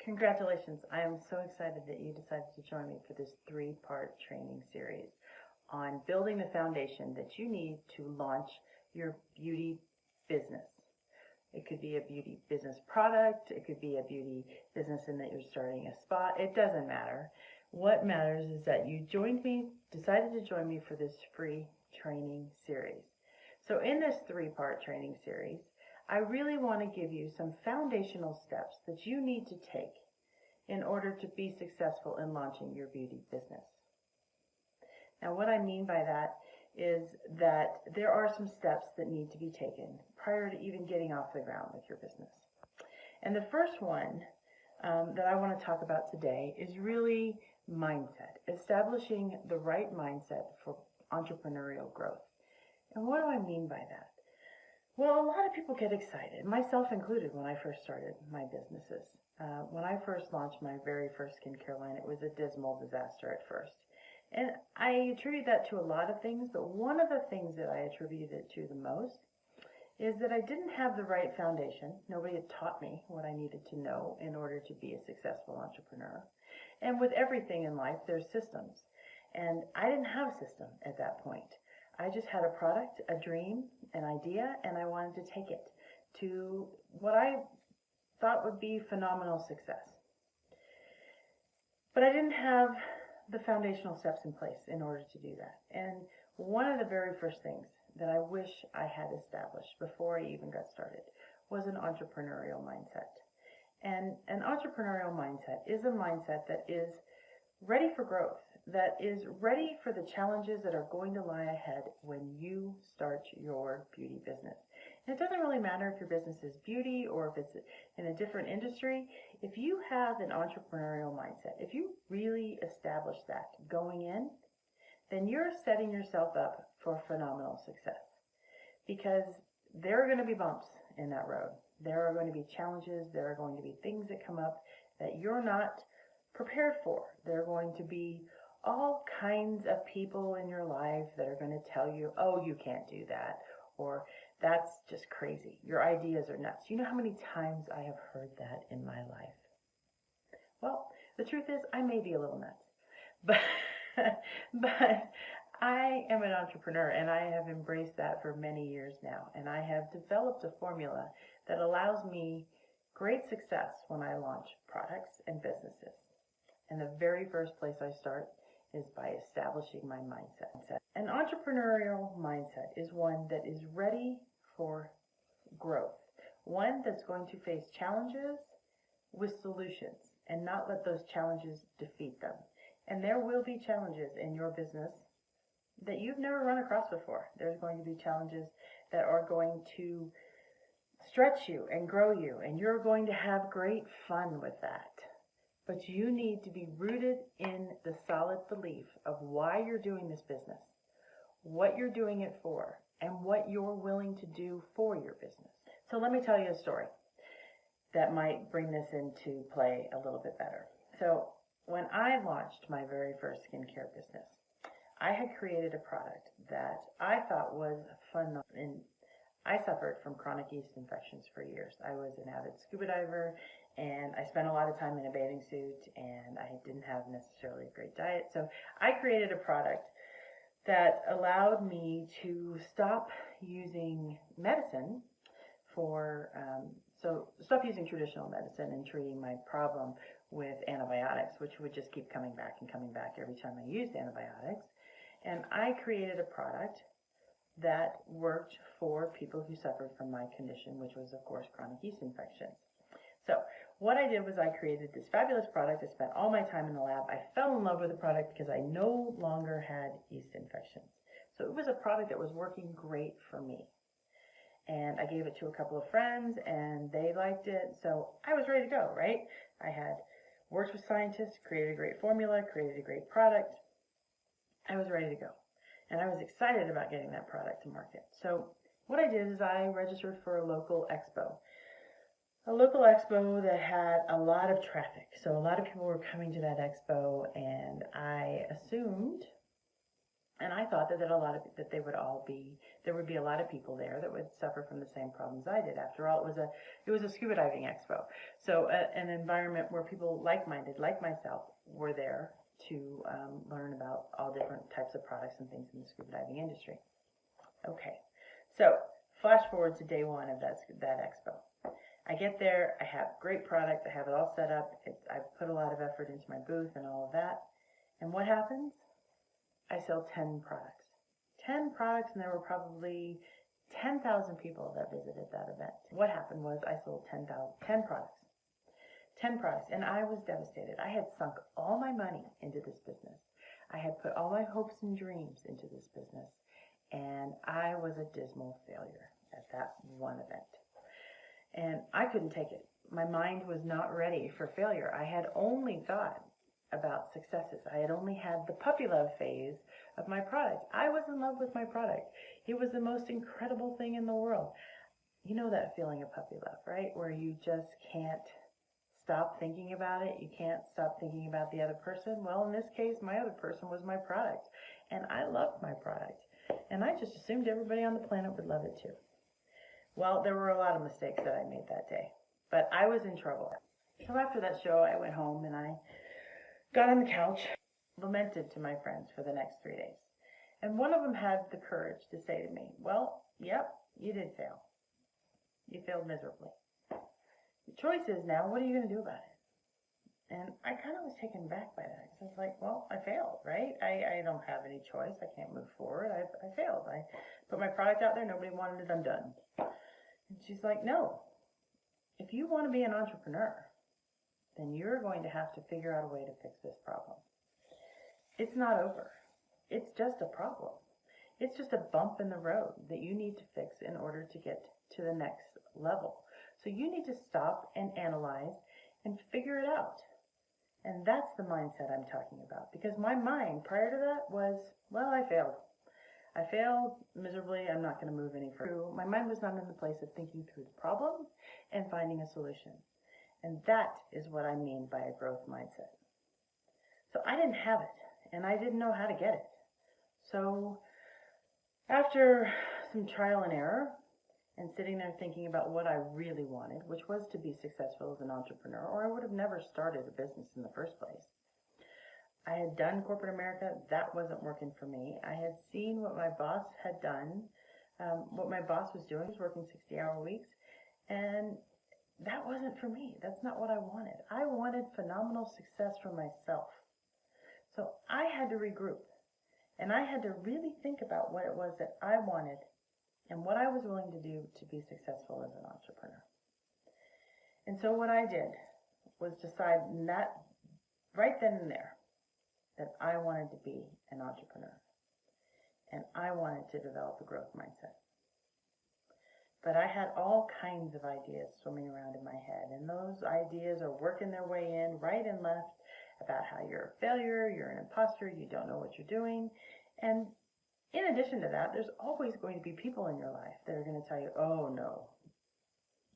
Congratulations. I am so excited that you decided to join me for this three-part training series on building the foundation that you need to launch your beauty business. It could be a beauty business product, it could be a beauty business in that you're starting a spa. It doesn't matter. What matters is that you decided to join me for this free training series. So in this three-part training series, I really want to give you some foundational steps that you need to take in order to be successful in launching your beauty business. Now, what I mean by that is that there are some steps that need to be taken prior to even getting off the ground with your business. And the first one that I want to talk about today is really mindset, establishing the right mindset for entrepreneurial growth. And what do I mean by that? Well, a lot of people get excited, myself included, when I first started my businesses. When I first launched my very first skincare line, it was a dismal disaster at first. And I attribute that to a lot of things, but one of the things that I attribute it to the most is that I didn't have the right foundation. Nobody had taught me what I needed to know in order to be a successful entrepreneur. And with everything in life, there's systems. And I didn't have a system at that point. I just had a product, a dream, an idea, and I wanted to take it to what I thought would be phenomenal success. But I didn't have the foundational steps in place in order to do that. And one of the very first things that I wish I had established before I even got started was an entrepreneurial mindset. And an entrepreneurial mindset is a mindset that is ready for growth, that is ready for the challenges that are going to lie ahead when you start your beauty business. And it doesn't really matter if your business is beauty or if it's in a different industry. If you have an entrepreneurial mindset, if you really establish that going in, then you're setting yourself up for phenomenal success. Because there are going to be bumps in that road. There are going to be challenges. There are going to be things that come up that you're not prepared for. There are going to be all kinds of people in your life that are going to tell you, oh, you can't do that, or that's just crazy. Your ideas are nuts. You know how many times I have heard that in my life? Well, the truth is I may be a little nuts, but I am an entrepreneur and I have embraced that for many years now, and I have developed a formula that allows me great success when I launch products and businesses. And the very first place I start is by establishing my mindset. An entrepreneurial mindset is one that is ready for growth, one that's going to face challenges with solutions and not let those challenges defeat them. And there will be challenges in your business that you've never run across before. There's going to be challenges that are going to stretch you and grow you, and you're going to have great fun with that. But you need to be rooted in the solid belief of why you're doing this business, what you're doing it for, and what you're willing to do for your business. So let me tell you a story that might bring this into play a little bit better. So when I launched my very first skincare business, I had created a product that I thought was phenomenal. And I suffered from chronic yeast infections for years. I was an avid scuba diver, and I spent a lot of time in a bathing suit, and I didn't have necessarily a great diet. So I created a product that allowed me to stop using medicine stop using traditional medicine and treating my problem with antibiotics, which would just keep coming back and coming back every time I used antibiotics. And I created a product that worked for people who suffered from my condition, which was, of course, chronic yeast infections. So what I did was I created this fabulous product. I spent all my time in the lab. I fell in love with the product because I no longer had yeast infections. So it was a product that was working great for me. And I gave it to a couple of friends, and they liked it. So I was ready to go, right? I had worked with scientists, created a great formula, created a great product. I was ready to go. And I was excited about getting that product to market. So what I did is I registered for a local expo that had a lot of traffic. So a lot of people were coming to that expo, and I assumed And I thought that there would be a lot of people there that would suffer from the same problems I did. After all, it was a scuba diving expo, so an environment where people like-minded, like myself, were there to learn about all different types of products and things in the scuba diving industry. Okay, so flash forward to day one of that expo. I get there, I have great product, I have it all set up, I've put a lot of effort into my booth and all of that. And what happens? I sell 10 products. 10 products, and there were probably 10,000 people that visited that event. What happened was I sold 10 products. 10 products, and I was devastated. I had sunk all my money into this business. I had put all my hopes and dreams into this business, and I was a dismal failure at that one event. And I couldn't take it. My mind was not ready for failure. I had only thought about successes. I had only had the puppy love phase of my product. I was in love with my product. It was the most incredible thing in the world. You know that feeling of puppy love, right? Where you just can't stop thinking about it. You can't stop thinking about the other person. Well, in this case, my other person was my product. And I loved my product. And I just assumed everybody on the planet would love it too. Well, there were a lot of mistakes that I made that day. But I was in trouble. So after that show, I went home and I got on the couch, lamented to my friends for the next 3 days. And one of them had the courage to say to me, well, yep, you did fail. You failed miserably. The choice is now, what are you going to do about it? And I kind of was taken back by that. I was like, well, I failed, right? I don't have any choice. I can't move forward. I failed. I put my product out there. Nobody wanted it. I'm done. And she's like, no. If you want to be an entrepreneur, then you're going to have to figure out a way to fix this problem. It's not over. It's just a problem. It's just a bump in the road that you need to fix in order to get to the next level. So you need to stop and analyze and figure it out. And that's the mindset I'm talking about. Because my mind prior to that was, well, I failed. I failed miserably. I'm not going to move any further. My mind was not in the place of thinking through the problem and finding a solution. And that is what I mean by a growth mindset. So I didn't have it, and I didn't know how to get it. So after some trial and error, and sitting there thinking about what I really wanted, which was to be successful as an entrepreneur, or I would have never started a business in the first place. I had done corporate America. That wasn't working for me. I had seen what my boss had done, what my boss was doing. He was working 60-hour weeks, and that wasn't for me. That's not what I wanted. I wanted phenomenal success for myself. So I had to regroup, and I had to really think about what it was that I wanted and what I was willing to do to be successful as an entrepreneur. And so what I did was decide that right then and there that I wanted to be an entrepreneur, and I wanted to develop a growth mindset. But I had all kinds of ideas swimming around in my head, and those ideas are working their way in right and left about how you're a failure, you're an imposter, you don't know what you're doing. And in addition to that, there's always going to be people in your life that are going to tell you, oh no,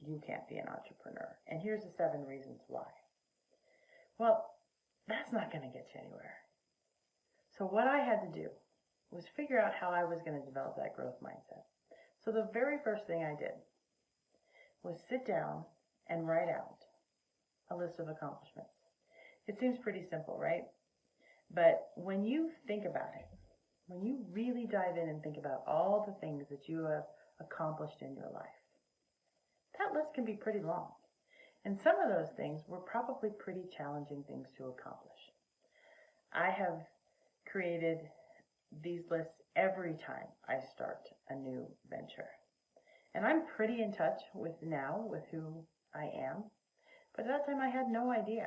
you can't be an entrepreneur. And here's the 7 reasons why. Well, that's not going to get you anywhere. So what I had to do was figure out how I was going to develop that growth mindset. So the very first thing I did was sit down and write out a list of accomplishments. It seems pretty simple, right? But when you think about it, when you really dive in and think about all the things that you have accomplished in your life, that list can be pretty long. And some of those things were probably pretty challenging things to accomplish. I have created these lists every time I start a new venture. And I'm pretty in touch with who I am. But at that time I had no idea.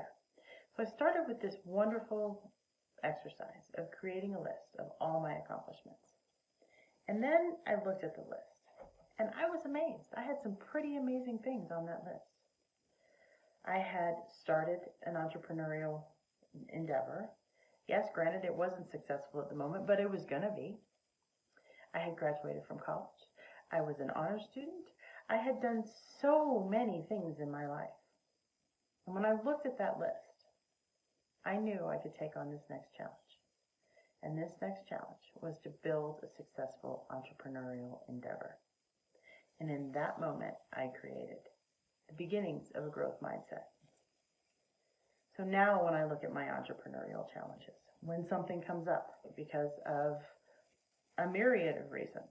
So I started with this wonderful exercise of creating a list of all my accomplishments. And then I looked at the list, and I was amazed. I had some pretty amazing things on that list. I had started an entrepreneurial endeavor. Yes, granted, it wasn't successful at the moment, but it was going to be. I had graduated from college. I was an honor student. I had done so many things in my life. And when I looked at that list, I knew I could take on this next challenge. And this next challenge was to build a successful entrepreneurial endeavor. And in that moment, I created the beginnings of a growth mindset. So now when I look at my entrepreneurial challenges, when something comes up because of a myriad of reasons,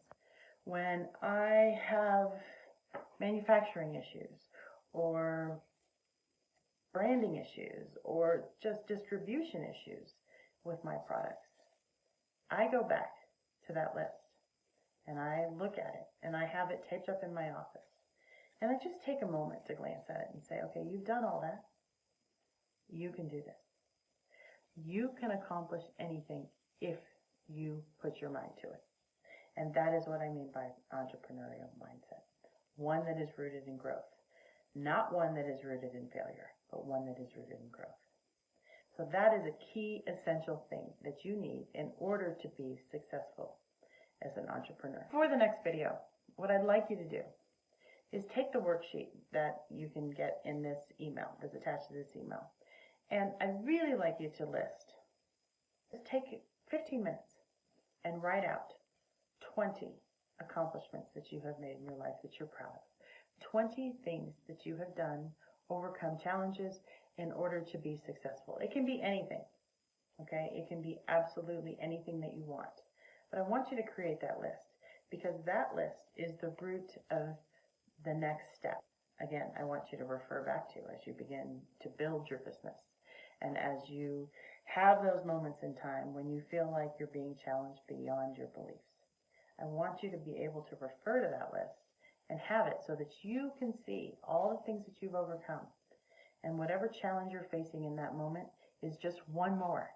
when I have manufacturing issues or branding issues or just distribution issues with my products, I go back to that list and I look at it and I have it taped up in my office. And I just take a moment to glance at it and say, okay, you've done all that. You can do this. You can accomplish anything if you put your mind to it. And that is what I mean by entrepreneurial mindset. One that is rooted in growth. Not one that is rooted in failure, but one that is rooted in growth. So that is a key essential thing that you need in order to be successful as an entrepreneur. For the next video, what I'd like you to do is take the worksheet that you can get in this email, that's attached to this email. And I'd really like you to list, just take 15 minutes and write out 20 accomplishments that you have made in your life that you're proud of. 20 things that you have done, overcome challenges in order to be successful. It can be anything, okay? It can be absolutely anything that you want. But I want you to create that list because that list is the root of the next step. Again, I want you to refer back to as you begin to build your business and as you have those moments in time when you feel like you're being challenged beyond your beliefs. I want you to be able to refer to that list and have it so that you can see all the things that you've overcome. And whatever challenge you're facing in that moment is just one more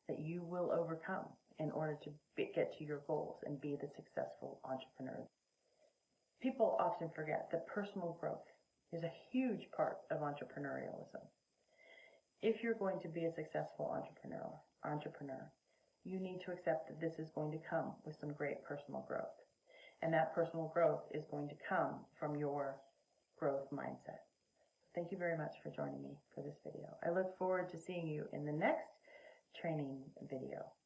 that you will overcome in order to get to your goals and be the successful entrepreneur. People often forget that personal growth is a huge part of entrepreneurialism. If you're going to be a successful entrepreneur, you need to accept that this is going to come with some great personal growth. And that personal growth is going to come from your growth mindset. Thank you very much for joining me for this video. I look forward to seeing you in the next training video.